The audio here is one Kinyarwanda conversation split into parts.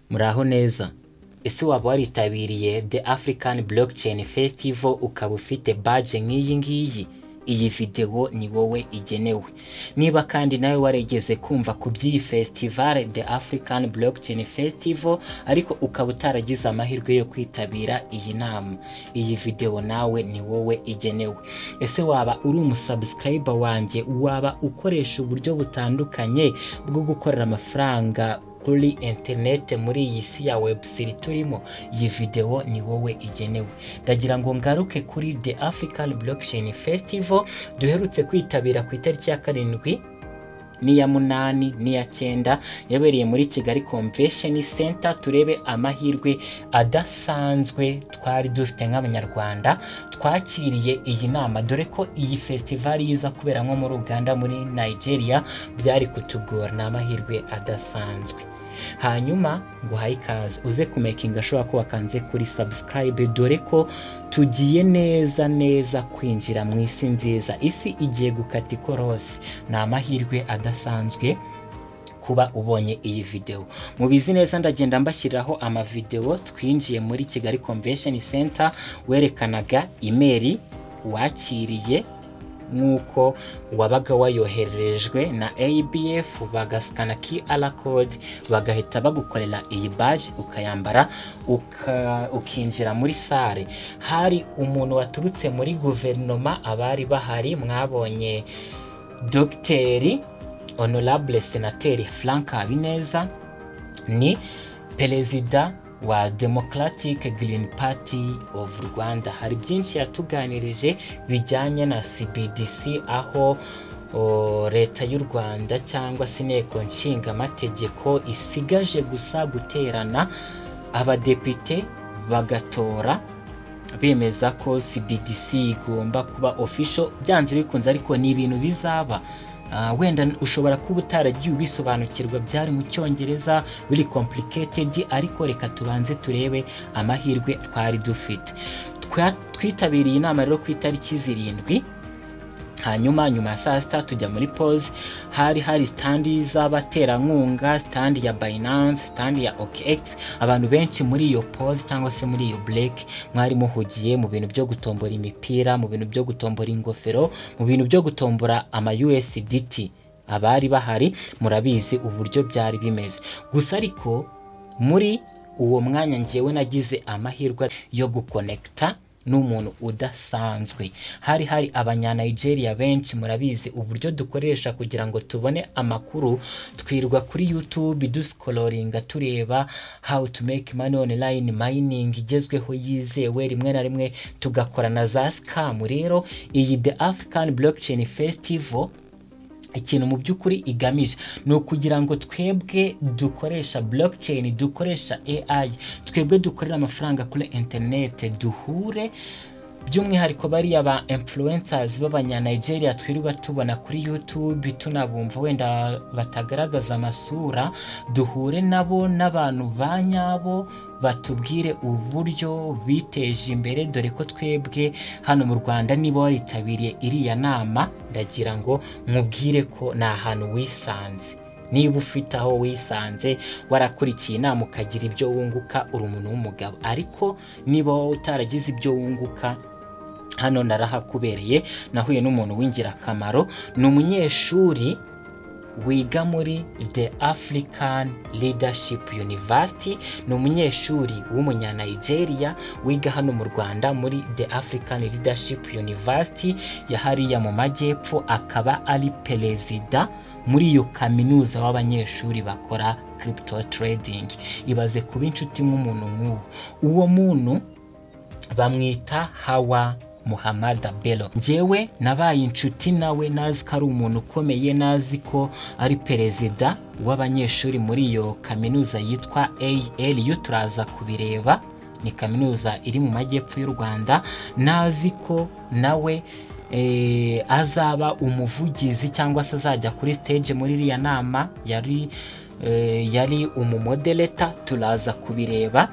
Muraho neza. Ese waba waritabiriye The African Blockchain Festival ukaba ufite badge nk'iyi ngiyi? Iyi video ni wowe igenewe. Niba kandi nawe waregeze kumva ku by'iyi festival The African Blockchain Festival ariko ukaba utaragize amahirwe yo kwitabira iyi nama, iyi video nawe ni wowe igenewe. Ese waba uri umusubscriber wanjye, waba ukoresha uburyo butandukanye bwo gukorera amafaranga kuri internet muri iyi si ya web3 turimo? Iyi video ni wowe igenewe. Ndagira ngo ngaruke kuri The African Blockchain Festival duherutse kwitabira ku itariki ya 7 n'iya 8 n'iya 9 yabereye muri Kigali Convention Center. Turebe amahirwe adasanzwe twari dufite nk'abanyarwanda twakiriye iyi nama, dore ko iyi festival yiza kubera nko muri Uganda, muri Nigeria, byari kutugora. N'amahirwe adasanzwe. Hanyuma ngo hayikaze uze kumakinga ashobora ko wakanze kuri subscribe, dore ko tugiye neza kwinjira mu isi nziza. Isi igiye gukata ikorosi. Ni amahirwe adasanzwe kuba ubonye iyi video. Mubizi neza ndagenda mbashyiriraho amavideo twinjiye muri Kigali Convention Center, werekanaga email wakiriye nk'uko wabaga wayoherejwe na ABF, bagaskana QR code bagahita bagukorera iyi badge ukayambara ukinjira muri sale. Hari umuntu waturutse muri guverinoma, abari bahari mwabonye Dr. Honorable Senateur Frank Habineza, ni perezida wa Democratic Green Party of Rwanda. Hari byinshi yatuganirije bijyanye na CBDC, aho leta y'u Rwanda cyangwa se inteko nshinga amategeko isigaje gusa guterana, abadepite bagatora bemeza ko CBDC igomba kuba official. Byanze bikunze ariko ni ibintu bizaba. Wenda ushobora kuba utaragiye ubisobanukirwa, byari mu Cyongereza, biri complicated, ariko reka tubanze turebe amahirwe twari dufite. Twitabiriye inama rero ku itariki 7. Hanyuma nyuma ya saa sita tujya muri pause. Hari standi z'abaterankunga, standi ya Binance, standi ya OKX. Abantu benshi muri iyo pause cyangwa se muri iyo break mwari muhugiye mu bintu byo gutombora imipira, mu bintu byo gutombora ingofero, mu bintu byo gutombora ama USDT. Abari bahari murabizi uburyo byari bimeze. Gusa ariko muri uwo mwanya ngewe nagize amahirwe yo guconnecta n'umuntu udasanzwe. Hari abanya-Nigeria benshi, murabizi uburyo dukoresha kugira ngo tubone amakuru. Twirwa kuri YouTube duscrollinga tureba how to make money online, mining igezweho yizewe, rimwe na rimwe tugakora na za scam. Rero iyi The African Blockchain Festival ikintu mu by'ukuri igamije ni ukugira ngo twebwe dukoresha blockchain, dukoresha AI, twebwe dukorera amafaranga kuri internet, duhure by'umwihariko bariya ba influencers b'abanya-Nigeria twirirwa tubona kuri YouTube tunabumva wenda batagaragaza amasura, duhure nabo n'abantu banyabo batubwire uburyo biteje imbere. Dore ko twebwe hano mu Rwanda niba waritabiriye iriya nama, ndagira ngo mubwire ko ni ahantu wisanze. Niba ufite aho wisanze warakurikiye inama ukagira ibyo wunguka, uri umuntu w'umugabo. Ariko niba utaragize ibyo wunguka, hano narahakubereye. Nahuye n'umuntu w'ingirakamaro, ni umunyeshuri wiga muri The African Leadership University. Ni umunyeshuri w'umunya-Nigeria wiga hano mu Rwanda muri The African Leadership University ya hariya mu majyepfo, akaba ari perezida muri iyo kaminuza w'abanyeshuri bakora crypto trading. Ibaze kuba inshuti nk'umuntu nk'uwo. Uwo muntu bamwita Hawa Muhammad Bello. Njyewe nabaye inshuti nawe, nazi ko ari umuntu ukomeye, nazi ko ari perezida w'abanyeshuri muri iyo kaminuza yitwa ALU. Turaza kubireba, ni kaminuza iri mu majyepfo y'u Rwanda. Nazi ko nawe azaba umuvugizi cyangwa se azajya kuri stage muri iriya nama. Yari umumoderator. Turaza kubireba.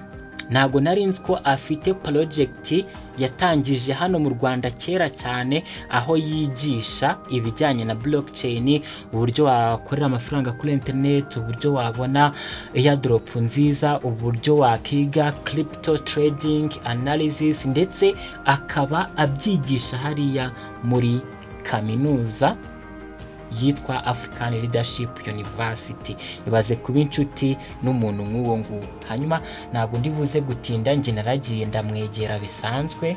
ntabwo nari nzi ko afite project yatangije hano mu Rwanda kera cyane, aho yigisha ibijyanye na blockchain, uburyo wakorera amafaranga kuri internet, uburyo wabona airdrop nziza, uburyo wakiga crypto trading analysis, ndetse akaba abyigisha hariya muri kaminuza yitwa African Leadership University. Ibaze kuba inshuti n'umuntu nk'uwo nguwo. Hanyuma ntabwo ndibuze gutinda, nge naragiye ndamwegera bisanzwe,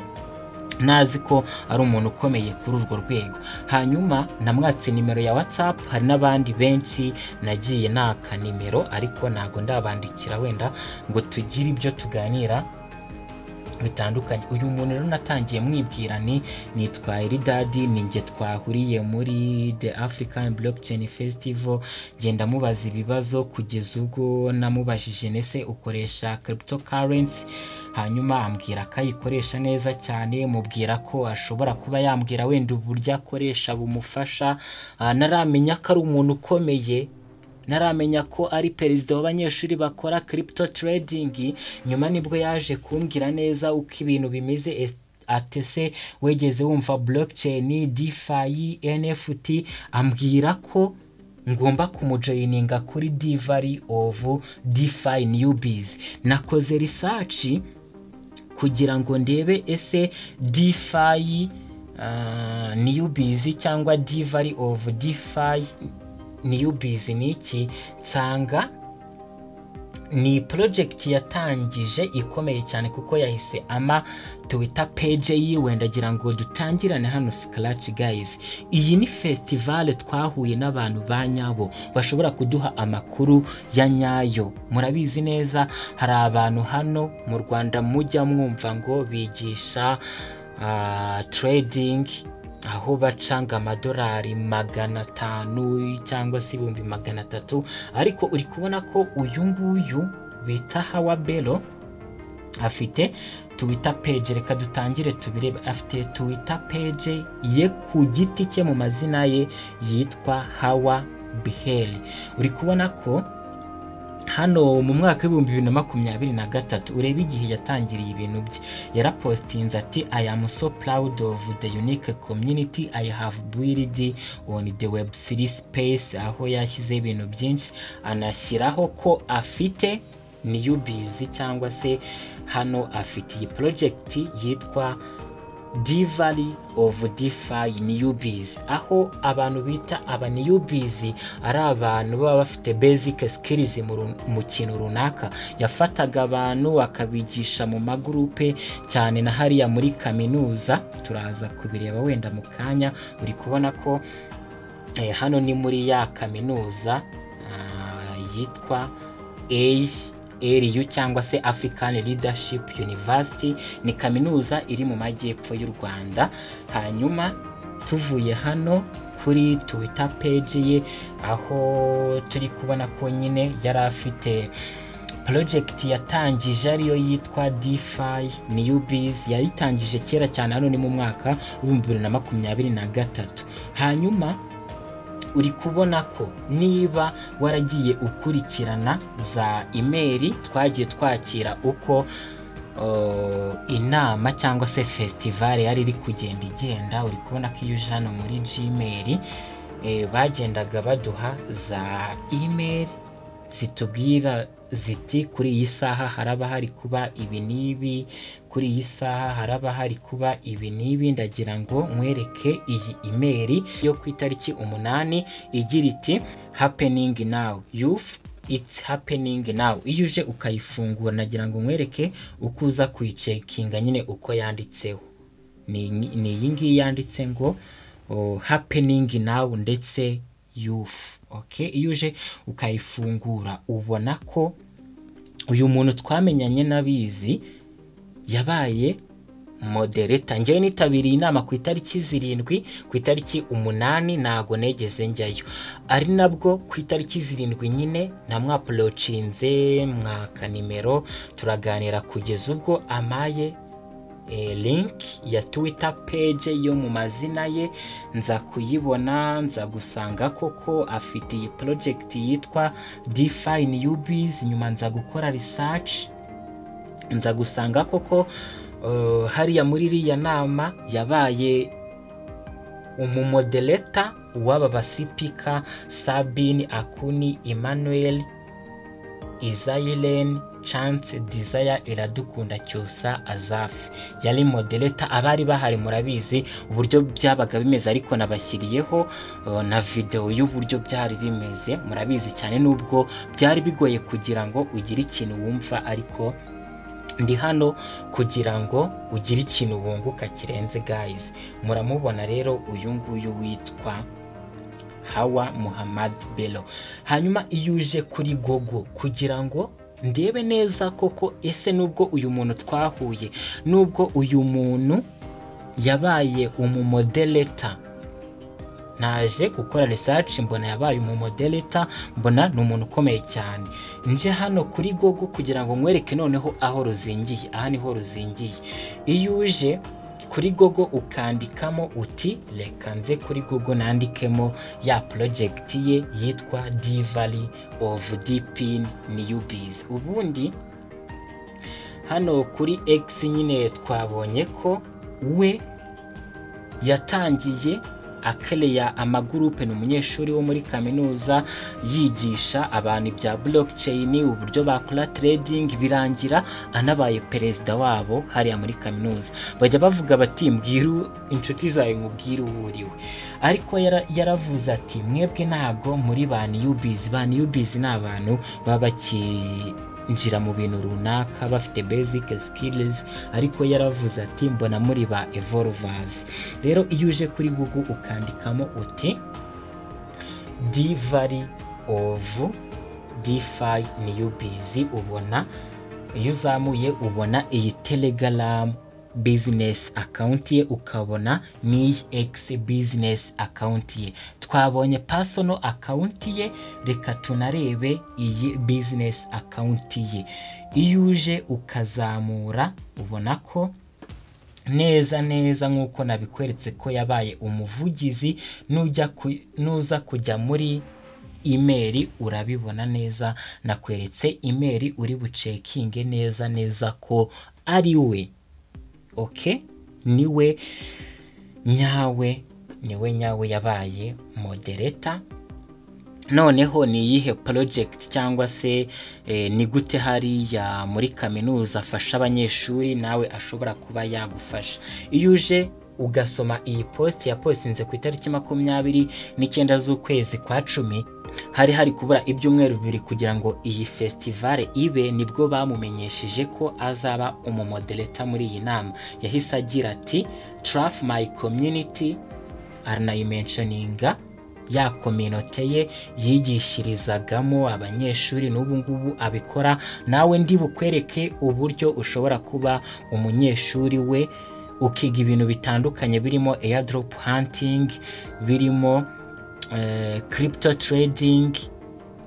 nazi ko ari umuntu ukomeye kuri urwo rwego. Hanyuma namwatse nimero ya WhatsApp, hari n'abandi benshi nagiye naka nimero ariko ntabwo ndabandikira wenda ngo tugire ibyo tuganira bitandukanye. Uyu muntu rero natangiye mwibwira nitwa Eldad, ninjye twahuriye muri The African Blockchain Festival, genda mubaza ibibazo kugeza ubwo namubajije nese ukoresha cryptocurrency, hanyuma ambwira ko ayikoresha neza cyane, mubwira ko ashobora kuba yambwira wenda uburyo akoresha bumufasha. Naramenya ko ari umuntu ukomeye, naramenya ko ari perezida w'abanyeshuri bakora crypto trading. Nyuma nibwo yaje kumbwira neza uko ibintu bimeze. Atese wegeze wumva blockchain, DeFi, NFT? Ambwira ko ngomba kumujoininga kuri Diary of DeFi Newbies. Nakoze research kugira ngo ndebe ese DeFi Newbies cyangwa Diary of DeFi Newbies ni iki. Nsanga ni project yatangije ikomeye cyane kuko yahise ama Twitter page yiwe. Ndagira ngo dutangirane hano scratch guys. Iyi ni festival twahuye n'abantu banyabo bashobora kuduha amakuru ya nyayo. Murabizi neza hari abantu hano mu Rwanda mujya mwumva ngo bigisha trading, aho bacanga amadolari 500 cyangwa se 300, ariko uri kubona ko uyu nguyu bita Hawabelo afite Twitter page. Reka dutangire tubirebe. Afite Twitter page ye ku giti cye mu mazina ye yitwa Hawabelo. Uri kubona ko hano mu mwaka wa 2023 urebe igihe yatangiriye ibintu bye, yarapostinze ati I am so proud of the unique community I have built on the Web3 space, aho yashyize ibintu byinshi, anashyiraho ko afite newbies cyangwa se hano afite iyi project yitwa Diary of DeFi Newbies, aho abantu bita aba newbies ari abantu baba bafite basic skills mu kintu runaka. Yafataga abantu akabigisha mu magroupe cyane na hariya muri kaminuza, turaza kubireba wenda mu kanya. Uri kubona ko hano ni muri ya kaminuza yitwa ALU cyangwa se African Leadership University. Ni kaminuza iri mu majyepfo y'u Rwanda. Hanyuma tuvuye hano kuri Twitter page ye, aho turi kubona ko nyine yari afite project yatangije ariyo yitwa DeFi Newbies. Yayitangije kera cyane, hano ni mu mwaka wa 2023. Hanyuma uri kubona ko niba waragiye ukurikirana za email twagiye twakira uko inama cyangwa se festival yari iri kugenda igenda, uri kubona ko iyo uje hano muri Gmail bagendaga baduha za email zitubwira ziti kuri iyi saha haraba hari kuba ibi nibi, kuri iyi saha haraba hari kuba ibi nibi. Ndagira ngo mwereke iyi email yo ku itariki 8 igira iti happening now youth, it's happening now. Iyo uje ukayifungura, nagira ngo mwereke uko uza kuyicekinga nyine uko yanditseho. Ni iyi ngiyi yanditse ngo happening now ndetse youth. Okay, iyo uje ukayifungura ubona ko uyu muntu twamenyanye nabizi yabaye moderator. Ngewe nitabiriye inama ku itariki 7, ku itariki 8 nago negeze njyayo, ari nabwo ku itariki 7 nyine namwaplochinze mwaka nimero, turaganira kugeza ubwo amaye link ya Twitter page yo mu mazina ye. Nza kuyibona, nza gusanga koko afite iyi project yitwa DeFi Newbies. Nyuma nza gukora research nza gusanga koko hariya muri iriya nama yabaye umumodereta w'aba basipika Sabine Akuni, Emmanuel Izailen, Chance Desire, Iradukunda Cyusa, Azafi. Yari modereta, abari bahari murabizi uburyo byabaga bimeze, ariko nabashyiriyeho na video y'uburyo byari bimeze, murabizi cyane nubwo byari bigoye kugira ngo ugire ikintu wumva, ariko ndi hano kugira ngo ugire ikintu wunguka kirenze guys. Muramubona rero uyu nguyu witwa Hawa Muhammad Bello. Hanyuma iyo uje kuri Google kugira ngo ndebe neza koko ese nubwo uyu muntu twahuye, nubwo uyu muntu yabaye umumodereta, naje gukora research mbona yabaye umumodereta, mbona ni umuntu ukomeye cyane. Nje hano kuri Google kugira ngo mwereke noneho aho ruzingiye. Aha niho ruzingiye. Iyo uje kuri Google ukandikamo uti reka nze kuri Google nandikemo ya project ye yitwa The Valley of Deepin Newbies. Ubundi hano kuri X nyine twabonye ko we yatangiye akereya amagurupe, ni umunyeshuri wo muri kaminuza yigisha abantu ibya blockchain, uburyo bakora trading, birangira anabaye perezida wabo hariya muri kaminuza. Bajya bavuga bati mbwira inshuti zawe mubwire uwuriwe, ariko yaravuze ati mwebwe ntago muri ba newbies. Ba newbies ni abantu baba njira mu bintu runaka bafite basic skills, ariko yaravuze ati mbona muri ba evolvers. Rero iyo uje kuri Google ukandikamo uti The Valley of DeFi Newbies, ubona iyo uzamuye ubona iyi Telegram business account ye, ukabona ni X business account ye. Twabonye personal account ye, reka tunarebe iyi business account ye. Iyo uje ukazamura ubona ko neza nkuko nabikweretse ko yabaye umuvugizi. Nuza kujya muri email urabibona neza, nakweretse email uri bucekinge neza ko ari we. Okay, niwe nyawe yabaye moderator. Noneho ni iyihe project cyangwa se ni gute hariya muri kaminuza afasha abanyeshuri nawe ashobora kuba yagufasha? Iyo uje ugasoma iyi post yapostinze ku itariki 29 z'ukwezi kwa 10, hari kubura ibyumweru 2 kugira ngo iyi festival ibe, nibwo bamumenyesheje ko azaba umumodereta muri iyi nama. Yahise agira ati trust my community, aranayimentioninga ya community ye yigishirizagamo abanyeshuri, n'ubu ngubu abikora. Nawe ndi bukwereke uburyo ushobora kuba umunyeshuri we ukiga ibintu bitandukanye, birimo airdrop hunting, birimo crypto trading,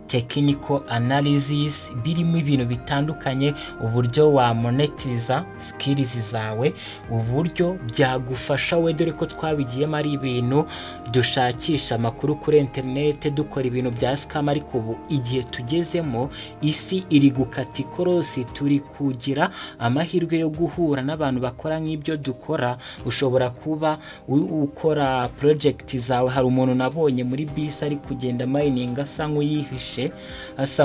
technical analysis, birimo ibintu bitandukanye, uburyo wa monetiza skills zawe, uburyo byagufasha we, dore ko twabigiyemo ari ibintu dushakisha amakuru kuri internet, dukora ibintu bya scam. Ariko ubu igihe tugezemo isi iri gukata ikorosi, turi kugira amahirwe yo guhura n'abantu bakora nk'ibyo dukora. Ushobora kuba ukora project zawe. Hari umuntu nabonye muri bisi ari kugenda mining asa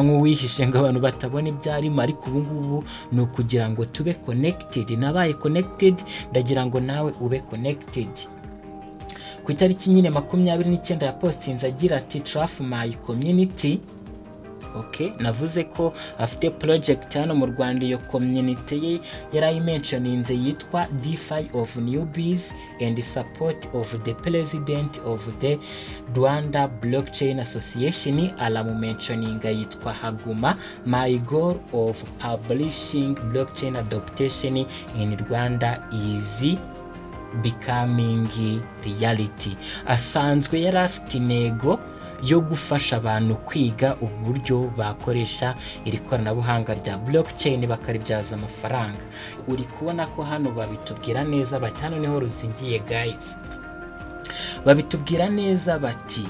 nk'uwihishe ngo abantu batabona ibyarimo, ariko ubu ngubu ni ukugira ngo tube connected. Nabaye connected, ndagira ngo nawe ube connected. Ku itariki nyine 29 ya postinze agira ati trust my community. Okay, navuze ko afite project hano mu Rwanda. Iyo community ye yarayimentioninze yitwa DeFi of Newbies and support of the president of the Rwanda Blockchain Association. Alamumentioninga yitwa Haguma. My goal of publishing blockchain adoption in Rwanda is becoming reality. Asanzwe yari afite intego yo gufasha abantu kwiga uburyo bakoresha iri koranabuhanga rya blockchain bakaribyaza amafaranga. Uri kubona ko hano babitubwira neza bati, hano niho ruzingiye guys. Babitubwira neza bati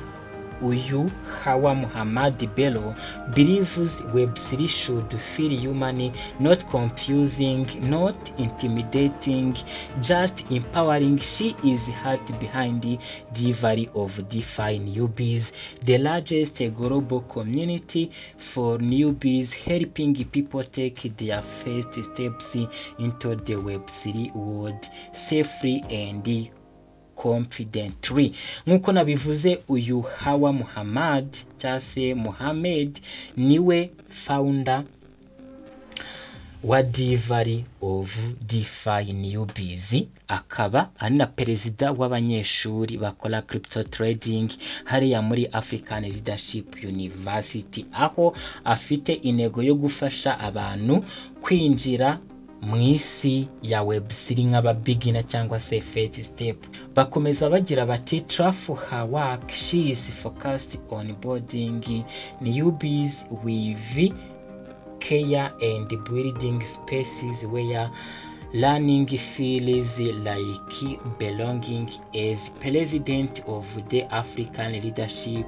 uyu Hawa Muhammad Bello believes Web3 should feel human, not confusing, not intimidating, just empowering. She is heart behind the delivery of DeFi Newbies, the largest global community for newbies, helping people take their first steps into the Web3 world safely and confidently. Nkuko nabivuze, uyu Hawa Muhammad cyase Mohamed niwe founder wa Delivery of DeFi Newbies, akaba ari na perezida w'abanyeshuri bakora crypto trading hariya muri African Leadership University, aho afite intego yo gufasha abantu kwinjira mu isi ya Web3 nk'aba beginner cyangwa se first step. Bakomeza bagira bati Trafu her work, she is focused on boarding newbies with care and building spaces where learning feels like belonging. As president of the African Leadership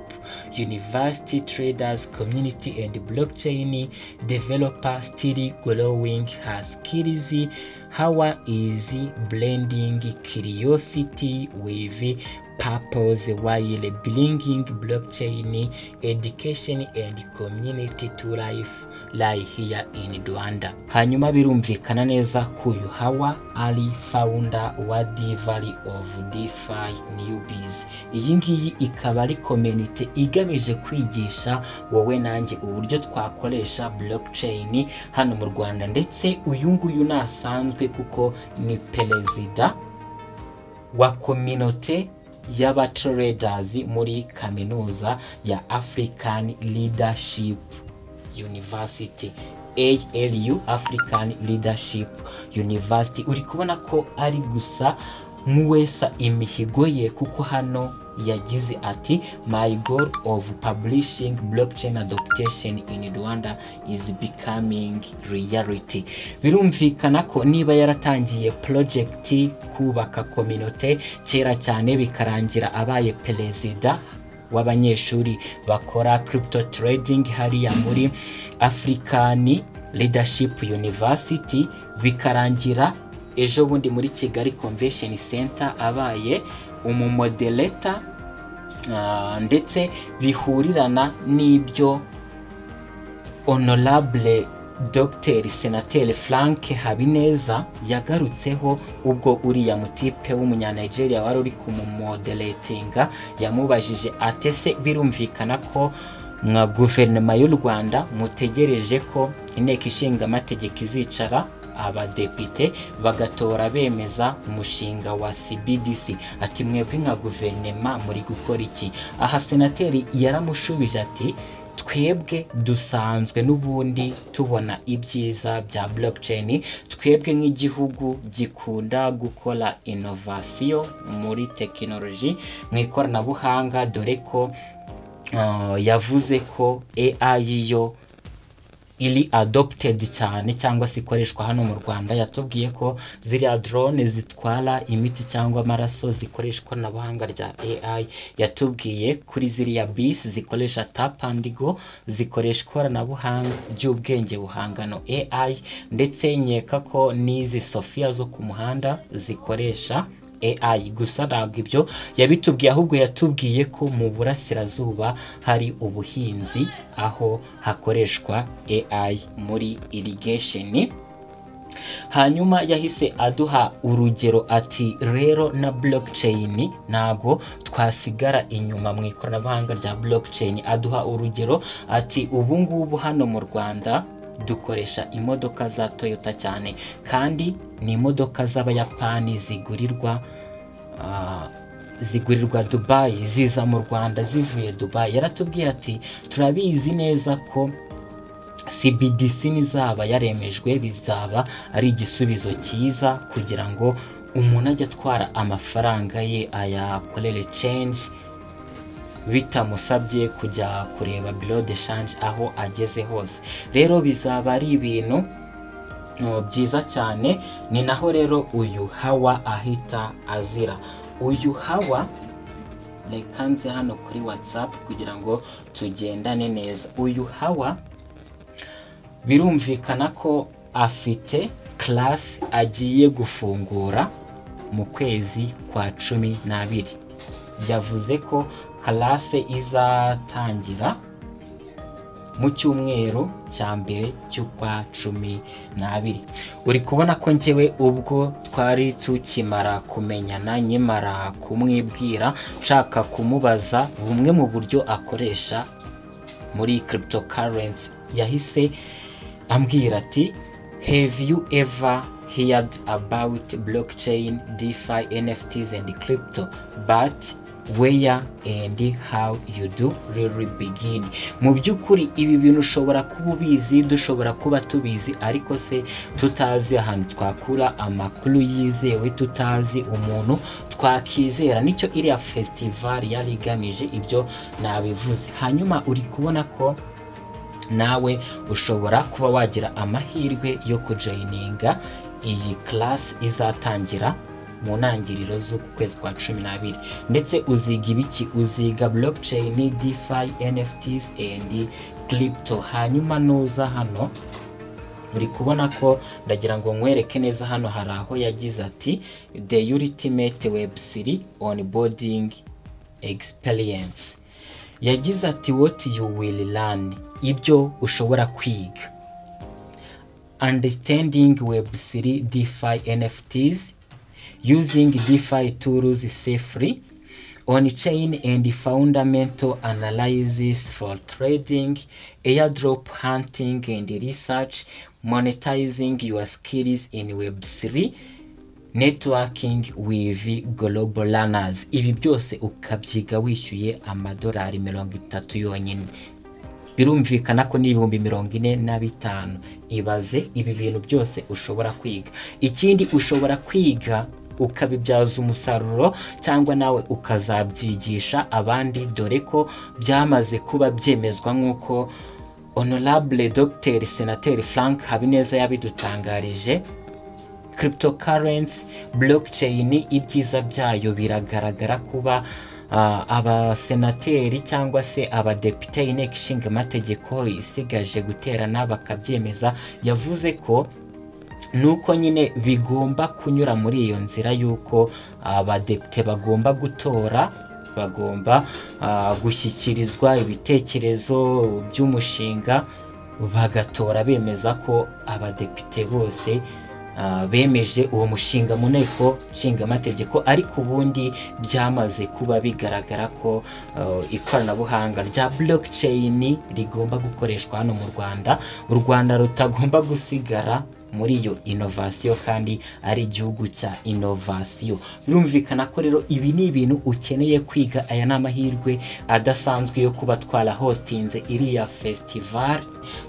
University Traders Community and blockchain developer still growing her skills, Hawa is blending curiosity with purpose while bringing blockchain education and community to life here in Rwanda. Hanyuma birumvikana neza ko uyu Hawa ari founder wa Delivery of DeFi Newbies. Iyi ngiyi ikaba ari community igamije kwigisha wowe nanjye uburyo twakoresha blockchain hano mu Rwanda, ndetse uyu nguyu nasanzwe kuko ni perezida wa community y'aba traders muri kaminuza ya African Leadership University, ALU, African Leadership University. Uri kubona ko ari gusa muwesa imihigo ye, kuko hano yagize ati my goal of publishing blockchain adaptation in Rwanda is becoming reality. Birumvikana ko niba yaratangiye project kubaka community kera cyane bikarangira abaye perezida w'abanyeshuri bakora crypto trading hariya muri African Leadership University, bikarangira ejo bundi muri Kigali Convention Center abaye umumoderator, ndetse bihurirana n'ibyo Honorable Dr. Senateur Frank Habineza yagarutseho ubwo uriya mutipe w'umunyanigeria wari uri kumumoderatinga yamubajije atese birumvikana ko mwa guverinoma y'u Rwanda mutegereje ko inteko ishinga amategeko izicara abadepite bagatora bemeza umushinga wa CBDC, ati mwebwe nka guverinoma muri gukora iki? Aha senateri yaramushubije ati twebwe dusanzwe n'ubundi tubona ibyiza bya blockchain, twebwe nk'igihugu gikunda gukora innovation muri technology mu ikoranabuhanga, dore ko yavuze ko AI yo ili adopted cyane cyangwa se ikoreshwa hano mu Rwanda. Yatubwiye ko ziriya drone zitwara imiti cyangwa amaraso zikoreshwa n'abahanga rya AI. Yatubwiye kuri ziriya bisi zikoresha tap and go zikoreshwa ikoranabuhanga ry'ubwenge buhangano AI, ndetse nyeka ko n'izi Sophia zo ku muhanda zikoresha AI. Gusa ntabwo ibyo yabitubwiye, ahubwo yatubwiye ko mu burasirazuba hari ubuhinzi aho hakoreshwa AI muri irrigation. Hanyuma yahise aduha urugero ati rero na blockchain ntago twasigara inyuma mu ikoranabuhanga rya blockchain. Aduha urugero ati ubu ngubu hano mu Rwanda dukoresha imodoka za Toyota cyane, kandi ni imodoka z'Abayapani zigurirwa Dubai, ziza mu Rwanda zivuye Dubai. Yaratubwiye ati turabizi neza ko CBDC nizaba yaremejwe bizaba ari igisubizo cyiza kugira ngo umuntu ajye atwara amafaranga ye ayakorere change bitamusabye kujya kureba bureau de change aho ageze hose. Rero bizaba ari ibintu byiza cyane. Ni naho rero uyu Hawa ahita azira. Uyu Hawa reka nze hano kuri WhatsApp kugira ngo tugendane neza. Uyu Hawa birumvikana ko afite class agiye gufungura mu kwezi kwa 12. Yavuze ko class izatangira mu cyumweru cya mbere cy'ukwa 12. Uri kubona ko njyewe ubwo twari tukimara kumenyana, nyimara kumwibwira, nshaka kumubaza bumwe mu buryo akoresha muri cryptocurrency, yahise ambwira ati, have you ever heard about blockchain, DeFi, NFTs and crypto, but where and how you do really begin? Mu by'ukuri ibi bintu ushobora kuba ubizi, dushobora kuba tubizi, ariko se tutazi ahantu twakura amakuru yizewe, tutazi umuntu twakizera. Nicyo iriya festival yari igamije, ibyo nabivuze. Hanyuma uri kubona ko nawe ushobora kuba wagira amahirwe yo kujoininga iyi class izatangira mu ntangiriro z'uku kwezi kwa 12. Ndetse uziga ibiki? Uziga blockchain, DeFi, NFTs and crypto. Hanyuma nuza hano uri kubona ko ndagira ngo nkwereke neza, hano hari aho yagize ati the ultimate web3 onboarding experience. Yagize ati what you will learn, ibyo ushobora kwiga: understanding web3, DeFi, NFTs, using DeFi tools safely, on-chain and fundamental analysis for trading, airdrop hunting and research, monetizing your skills in Web3, networking with global learners. Ibi byose ukabyiga wishyuye amadolari 30 yonyine. Birumvikana ko ni 45,000. Ibaze ibi bintu byose ushobora kwiga. Ikindi ushobora kwiga ukabibyaza umusaruro, cyangwa nawe ukazabyigisha abandi, dore ko byamaze kuba byemezwa nk'uko Honorable Dr. Senateri Frank Habineza yabidutangarije. Cryptocurrency, blockchain, ibyiza byayo biragaragara kuba abasenateri cyangwa se abadepite inteko ishinga amategeko isigaje guterana bakabyemeza. Yavuze ko nuko nyine bigomba kunyura muri iyo nzira yuko abadepite bagomba gutora, bagomba gushyikirizwa ibitekerezo by'umushinga, bagatora bemeza ko abadepite bose bemeje uwo mushinga mu nteko nshinga amategeko. Ariko ubundi byamaze kuba bigaragara ko ikoranabuhanga rya blockchain rigomba gukoreshwa hano mu Rwanda. U Rwanda rutagomba gusigara muri iyo innovation, kandi ari igihugu cya innovation. Birumvikana ko rero ibi ni ibintu ukeneye kwiga. Aya ni amahirwe adasanzwe yo kuba twara hostinze iriya festival,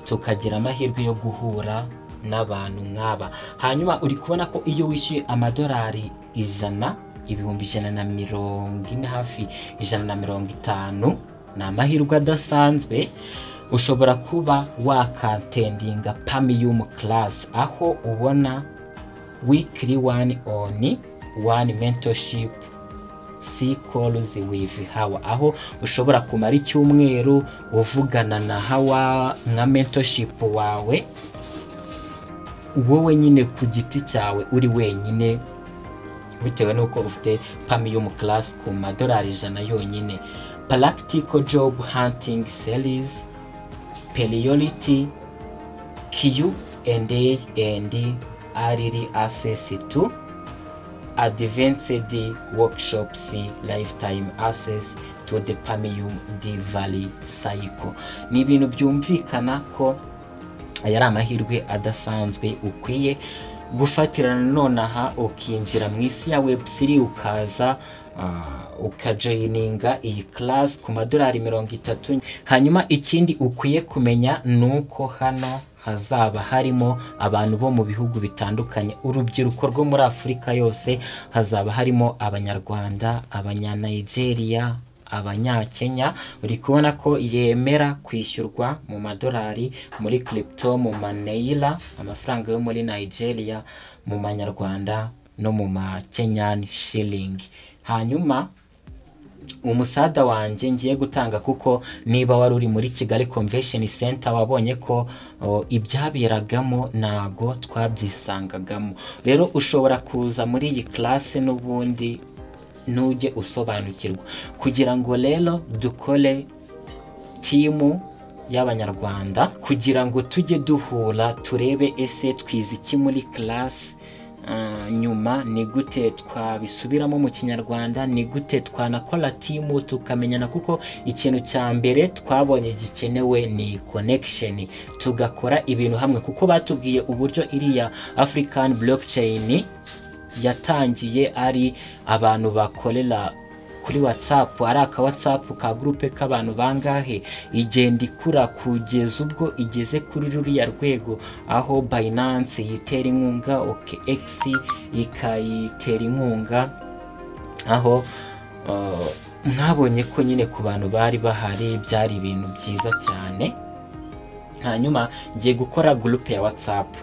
tukagira amahirwe yo guhura n'abantu nk'aba. Hanyuma uri kubona ko iyo wishyuye amadolari 100, ibihumbi 140, hafi 150, ni amahirwe adasanzwe. Ushobora kuba wakatendinga premium class, aho ubona weekly 1-on-1 mentorship calls with Hawa, aho ushobora kumara icyumweru uvugana na Hawa nka mentorship wawe, wowe nyine ku giti cyawe uri wenyine, bitewe nuko ufite premium class ku madolari 100 yonyine. Practical job hunting series, priority Q&A and early access to advanced workshops, lifetime access to the premium delivery cycle. Ni ibintu byumvikana ko aya ari amahirwe adasanzwe ukwiye gufatirana nonaha ukinjira mu isi ya Web3, ukaza ukajoininga iyi class ku madolari 30. Hanyuma ikindi ukwiye kumenya nuko hano hazaba harimo abantu bo mu bihugu bitandukanye, urubyiruko rwo muri Afurika yose. Hazaba harimo Abanyarwanda, Abanya-Nigeria, Abanya-Kenya. Uri kubona ko yemera kwishyurwa mu madolari, muri crypto, mu Naira, amafaranga yo muri Nigeria, mu Manyarwanda no mu Kenyan shilling. Hanyuma umusada wanjye ngiye gutanga, kuko niba wari uri muri Kigali Convention Center wabonye ko ibyaberagamo ntago twabyisangagamo. Rero ushobora kuza muri iyi class n'ubundi ntujye usobanukirwa, kugira ngo rero dukore timu y'abanyarwanda, kugira ngo tujye duhura turebe ese twize iki muri class, nyuma ni gute twabisubiramo mu Kinyarwanda, ni gute twanakora timu tukamenyana, kuko ikintu cya mbere twabonye gikenewe ni connection, tugakora ibintu hamwe, kuko batubwiye uburyo iriya African blockchain yatangiye ari abantu bakorera kuri WhatsApp, ari aka WhatsApp ka groupe k'abantu bangahe, igenda ikura kugeza ubwo igeze kuri ruriya rwego, aho Binance yitera inkunga, OKX ikayitera inkunga, aho mwabonye ko nyine ku bantu bari bahari byari ibintu byiza cyane. Hanyuma ngiye gukora groupe ya WhatsApp.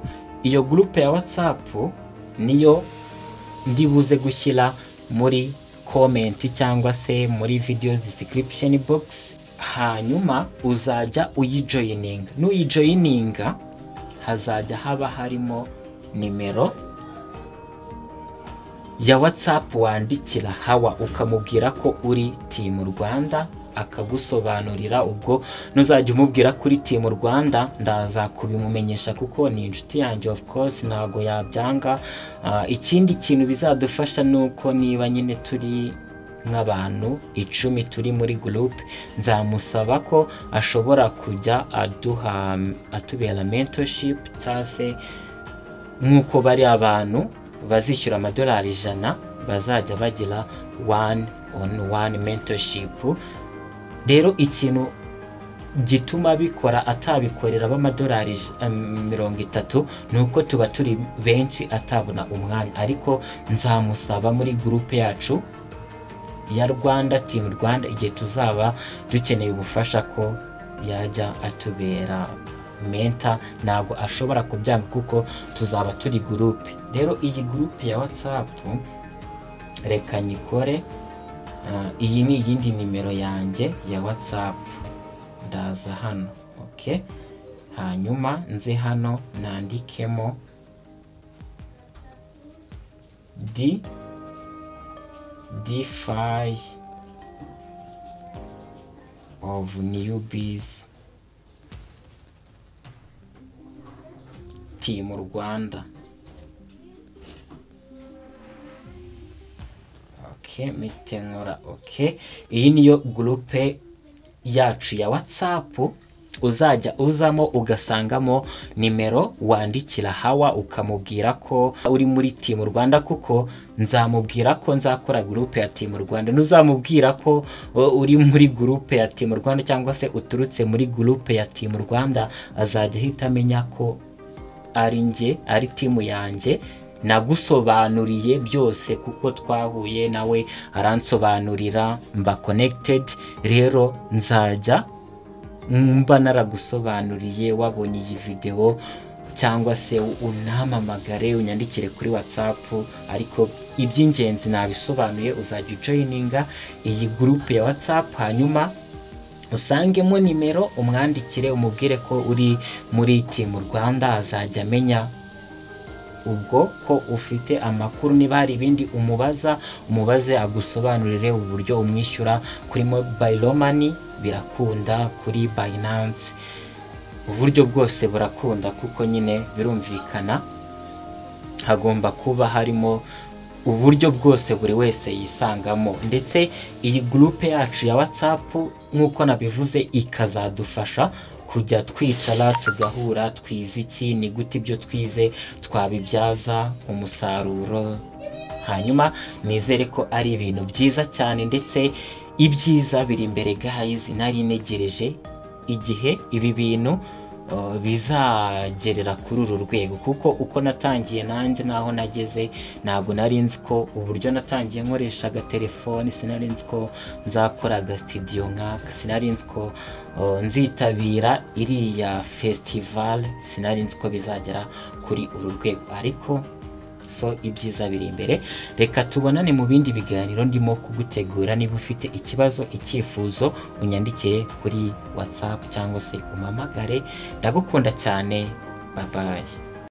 Iyo groupe ya WhatsApp niyo ndibuze gushyira muri comment cyangwa se muri video description box, hanyuma uzajya uyijoininga. Nuyijoininga hazajya haba harimo nimero ya WhatsApp wandikira Hawa ukamubwira ko uri Team Rwanda, akagusobanurira. Ubwo nuzajya umubwira kuri Team Rwanda ndaza kubimumenyesha, kuko ni inshuti yanjye of course ntago yabyanga. Ikindi kintu bizadufasha nuko niba nyine turi nk'abantu 10 turi muri group, nzamusaba ko ashobora kujya atubera mentorship, cyase nkuko bari abantu bazishyura amadolari 100 bazajya bagira 1-on-1 mentorship. Rero ikintu gituma bikora atabikorera b'amadolari 30 nuko tuba turi benshi atabona umwanya, ariko nzamusaba muri groupe yacu ya Rwanda Team Rwanda igihe tuzaba dukeneye ubufasha ko yajya atubera mentor. Ntago ashobora kubyanga kuko tuzaba turi groupe. Rero iyi groupe ya WhatsApp reka nyikore. Iyi ni iyindi nimero yanjye ya WhatsApp, ndaza hano, okay. Hanyuma nze hano nandikemo DeFi of newbies Team Rwanda. Mitenkora okay. Iyi niyo groupe yacu ya WhatsApp uzajya uzamo ugasangamo nimero wandikira Hawa ukamubwira ko uri muri Team Rwanda, kuko nzamubwira ko nzakora groupe ya Team Rwanda. Nuzamubwira ko uri muri groupe ya Team Rwanda cyangwa se uturutse muri groupe ya Team Rwanda, azajya ahita amenya ko ari nge, ari team yanjye nagusobanuriye byose, kuko twahuye nawe aransobanurira, mba connected. Rero nzajya mba naragusobanuriye wabonye iyi video, cyangwa se unampamagare unyandikire kuri WhatsApp, ariko iby'ingenzi nabisobanuye. Uzajya joininga iyi groupe ya WhatsApp, hanyuma usangemo nimero, umwandikire umubwire ko uri muri Team Rwanda, azajya amenya ubwo ko ufite amakuru. Niba hari ibindi umubaze agusobanurire uburyo umwishyura kuri mobile money, birakunda kuri Binance, uburyo bwose burakunda, kuko nyine birumvikana hagomba kuba harimo uburyo bwose buri wese yisangamo. Ndetse iyi groupe yacu ya WhatsApp nkuko nabivuze ikazadufasha kujya twicara tugahura, twize iki, ni gute ibyo twize twabibyaza umusaruro. Hanyuma nizere ko ari ibintu byiza cyane, ndetse ibyiza biri imbere guys. Nari negereje igihe ibi bintu bizagerera kuri uru rwego, kuko uko natangiye nanjye naho nageze ntago nari nzi ko uburyo natangiye nkoresha agatelefoni, sinari nzi ko nzakora aga studio nk'aka, sinari nzi ko nzitabira iriya festival, sinari nzi ko bizagera kuri uru rwego. Ariko so ibyiza biri imbere. Reka tubonane mu bindi biganiro ndimo kugutegura. Niba ufite ikibazo, icyifuzo, unyandikire kuri WhatsApp cyangwa se umamagare. Ndagukunda cyane. Bye bye.